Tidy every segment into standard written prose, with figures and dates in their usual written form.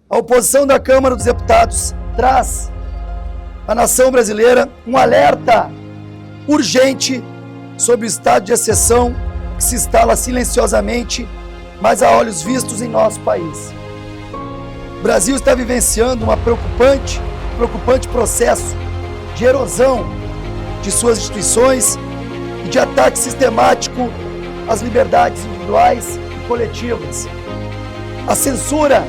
A oposição da Câmara dos Deputados traz à nação brasileira um alerta urgente sobre o estado de exceção que se instala silenciosamente, mas a olhos vistos em nosso país. O Brasil está vivenciando um preocupante processo de erosão de suas instituições e de ataque sistemático às liberdades individuais e coletivas. A censura,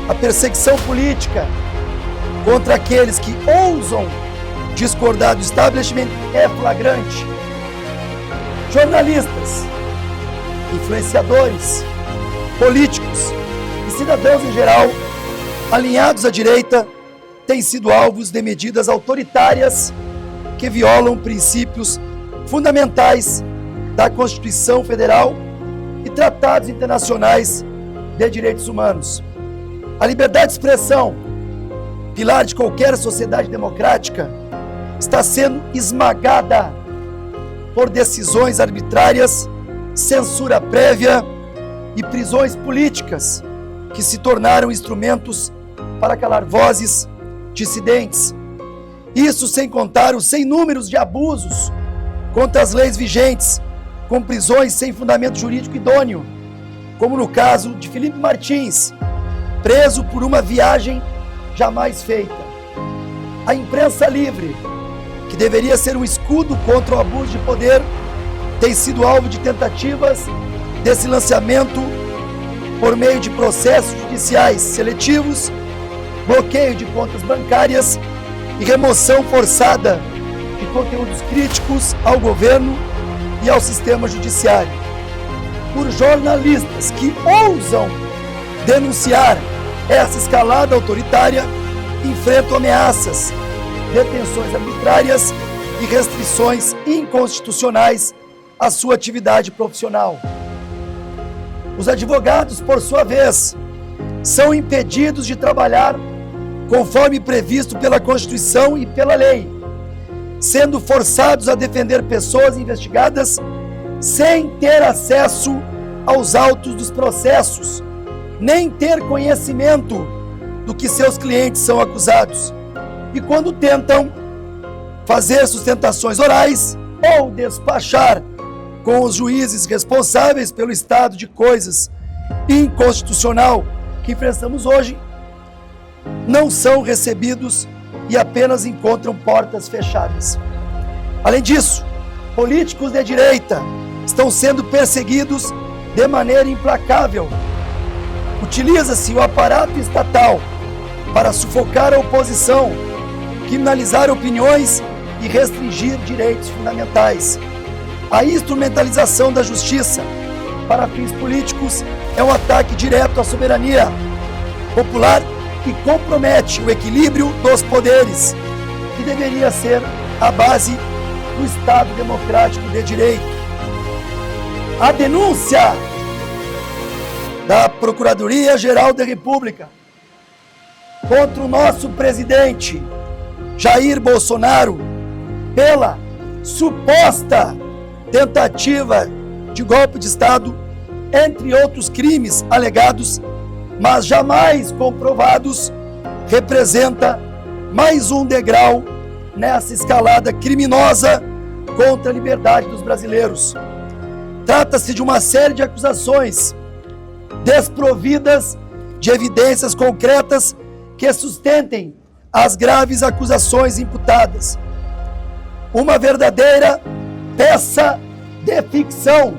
a perseguição política contra aqueles que ousam discordar do establishment é flagrante. Jornalistas, influenciadores, políticos e cidadãos em geral, alinhados à direita, têm sido alvos de medidas autoritárias que violam princípios fundamentais da Constituição Federal e tratados internacionais de direitos humanos. A liberdade de expressão, pilar de qualquer sociedade democrática, está sendo esmagada por decisões arbitrárias, censura prévia e prisões políticas que se tornaram instrumentos para calar vozes dissidentes. Isso sem contar os sem números de abusos contra as leis vigentes, com prisões sem fundamento jurídico idôneo, como no caso de Felipe Martins, preso por uma viagem jamais feita. A imprensa livre, que deveria ser um escudo contra o abuso de poder, tem sido alvo de tentativas de silenciamento por meio de processos judiciais seletivos, bloqueio de contas bancárias e remoção forçada de conteúdos críticos ao governo e ao sistema judiciário. Por jornalistas que ousam denunciar essa escalada autoritária, enfrentam ameaças, detenções arbitrárias e restrições inconstitucionais à sua atividade profissional. Os advogados, por sua vez, são impedidos de trabalhar conforme previsto pela Constituição e pela lei, sendo forçados a defender pessoas investigadas sem ter acesso aos autos dos processos, nem ter conhecimento do que seus clientes são acusados. E quando tentam fazer sustentações orais ou despachar com os juízes responsáveis pelo estado de coisas inconstitucional que enfrentamos hoje, não são recebidos e apenas encontram portas fechadas. Além disso, políticos de direita estão sendo perseguidos de maneira implacável. Utiliza-se o aparato estatal para sufocar a oposição, criminalizar opiniões e restringir direitos fundamentais. A instrumentalização da justiça para fins políticos é um ataque direto à soberania popular e compromete o equilíbrio dos poderes, que deveria ser a base do Estado democrático de direito. A denúncia da Procuradoria-Geral da República contra o nosso presidente Jair Bolsonaro pela suposta tentativa de golpe de Estado, entre outros crimes alegados, mas jamais comprovados, representa mais um degrau nessa escalada criminosa contra a liberdade dos brasileiros. Trata-se de uma série de acusações desprovidas de evidências concretas que sustentem as graves acusações imputadas. Uma verdadeira peça de ficção,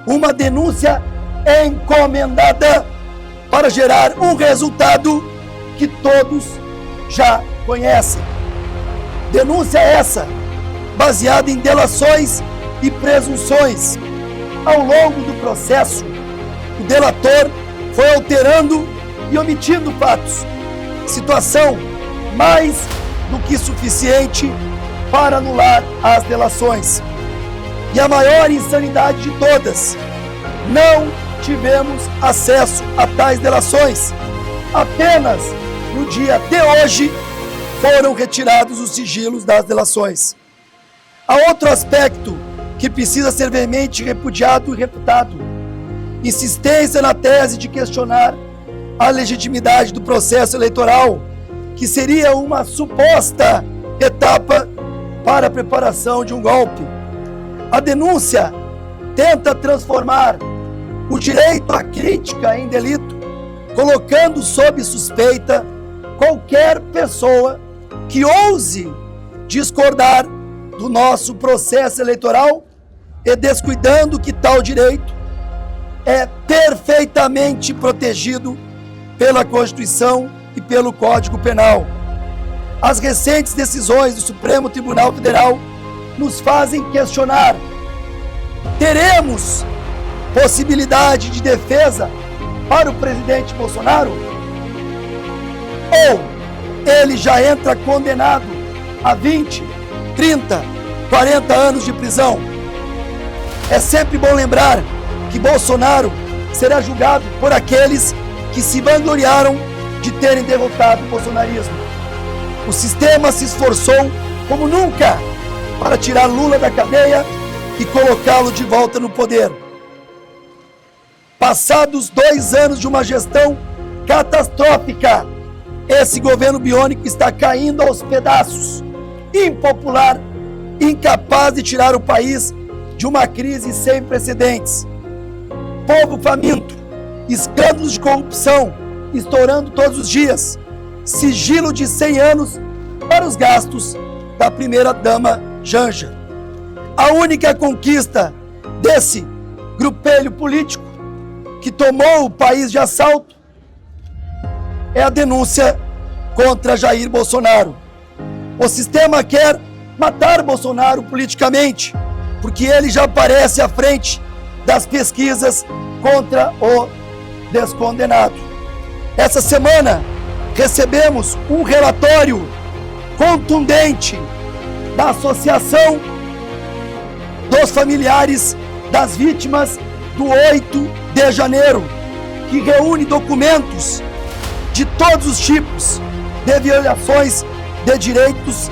uma denúncia encomendada para gerar um resultado que todos já conhecem. Denúncia essa baseada em delações e presunções. Ao longo do processo, o delator foi alterando e omitindo fatos, situação mais do que suficiente para anular as delações. E a maior insanidade de todas, não tivemos acesso a tais delações. Apenas no dia de hoje foram retirados os sigilos das delações. Há outro aspecto que precisa ser veemente repudiado e refutado: insistência na tese de questionar a legitimidade do processo eleitoral, que seria uma suposta etapa para a preparação de um golpe. A denúncia tenta transformar o direito à crítica em delito, colocando sob suspeita qualquer pessoa que ouse discordar do nosso processo eleitoral e descuidando que tal direito é perfeitamente protegido pela Constituição e pelo Código Penal. As recentes decisões do Supremo Tribunal Federal nos fazem questionar: teremos possibilidade de defesa para o presidente Bolsonaro? Ou ele já entra condenado a 20, 30, 40 anos de prisão? É sempre bom lembrar que Bolsonaro será julgado por aqueles que se vangloriaram de terem derrotado o bolsonarismo. O sistema se esforçou como nunca para tirar Lula da cadeia e colocá-lo de volta no poder. Passados 2 anos de uma gestão catastrófica, esse governo biônico está caindo aos pedaços, impopular, incapaz de tirar o país de uma crise sem precedentes. Povo faminto, escândalos de corrupção estourando todos os dias, sigilo de 100 anos para os gastos da primeira-dama Janja. A única conquista desse grupelho político que tomou o país de assalto é a denúncia contra Jair Bolsonaro. O sistema quer matar Bolsonaro politicamente, porque ele já aparece à frente das pesquisas contra o descondenado. Essa semana recebemos um relatório contundente da Associação dos Familiares das Vítimas do 8 de janeiro, que reúne documentos de todos os tipos de violações de direitos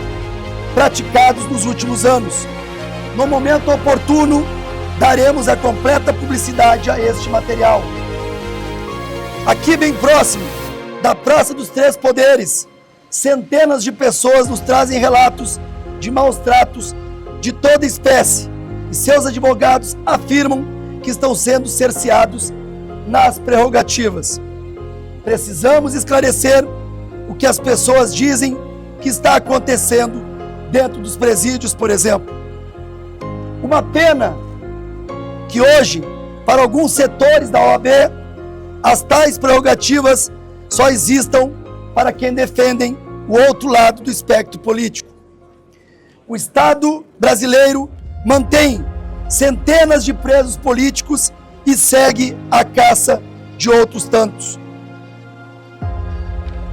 praticados nos últimos anos. No momento oportuno, daremos a completa publicidade a este material. Aqui bem próximo da Praça dos Três Poderes, centenas de pessoas nos trazem relatos de maus tratos de toda espécie e seus advogados afirmam que estão sendo cerceados nas prerrogativas. Precisamos esclarecer o que as pessoas dizem que está acontecendo dentro dos presídios, por exemplo. Uma pena que hoje, para alguns setores da OAB, as tais prerrogativas só existam para quem defendem o outro lado do espectro político. O Estado brasileiro mantém centenas de presos políticos e segue a caça de outros tantos.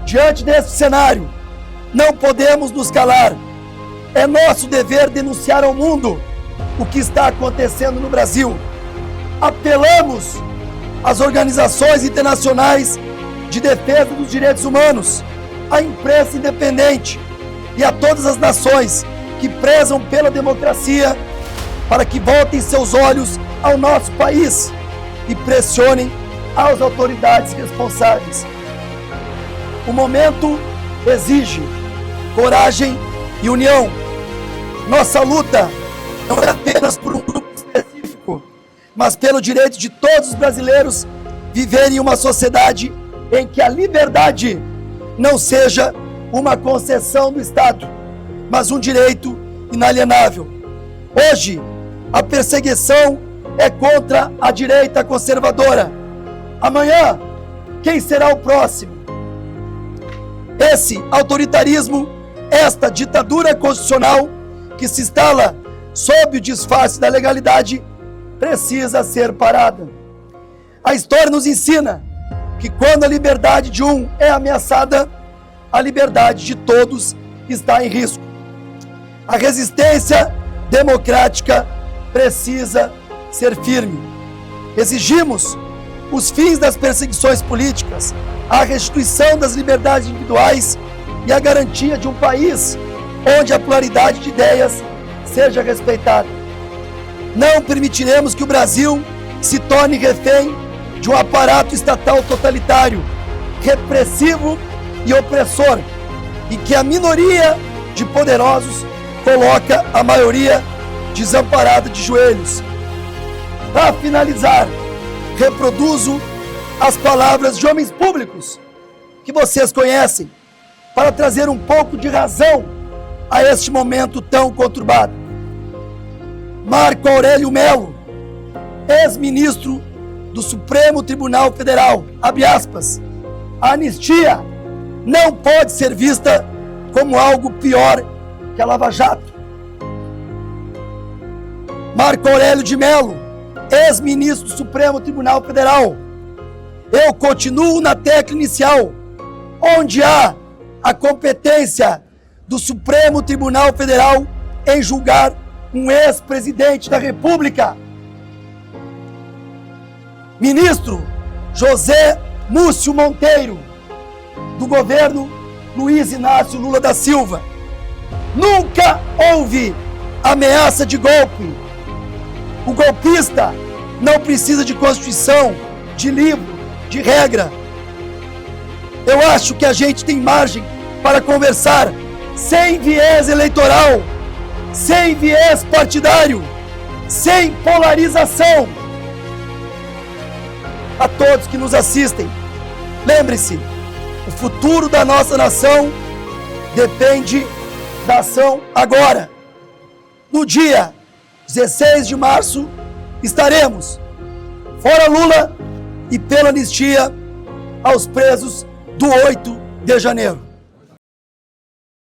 Diante desse cenário, não podemos nos calar. É nosso dever denunciar ao mundo o que está acontecendo no Brasil. Apelamos às organizações internacionais de defesa dos direitos humanos, à imprensa independente e a todas as nações que prezam pela democracia para que voltem seus olhos ao nosso país e pressionem as autoridades responsáveis. O momento exige coragem e união. Nossa luta não é apenas por um grupo específico, mas pelo direito de todos os brasileiros viverem em uma sociedade em que a liberdade não seja uma concessão do Estado, mas um direito inalienável. Hoje, a perseguição é contra a direita conservadora. Amanhã, quem será o próximo? Esse autoritarismo, esta ditadura constitucional que se instala sob o disfarce da legalidade, precisa ser parada. A história nos ensina que quando a liberdade de um é ameaçada, a liberdade de todos está em risco. A resistência democrática precisa ser firme. Exigimos os fins das perseguições políticas, a restituição das liberdades individuais e a garantia de um país onde a pluralidade de ideias seja respeitada. Não permitiremos que o Brasil se torne refém de um aparato estatal totalitário repressivo e opressor, e que a minoria de poderosos coloca a maioria desamparada de joelhos. Para finalizar, reproduzo as palavras de homens públicos que vocês conhecem, para trazer um pouco de razão a este momento tão conturbado. Marco Aurélio Melo, ex-ministro do Supremo Tribunal Federal, abre aspas, a anistia não pode ser vista como algo pior que a Lava Jato. Marco Aurélio de Melo, ex-ministro do Supremo Tribunal Federal, eu continuo na tecla inicial, onde há a competência do Supremo Tribunal Federal em julgar um ex-presidente da República. Ministro José Múcio Monteiro, do governo Luiz Inácio Lula da Silva. Nunca houve ameaça de golpe. O golpista não precisa de Constituição, de livro, de regra. Eu acho que a gente tem margem para conversar sem viés eleitoral, sem viés partidário, sem polarização. A todos que nos assistem, lembre-se, o futuro da nossa nação depende da ação agora. No dia 16 de março, estaremos fora Lula e pela anistia aos presos do 8 de janeiro.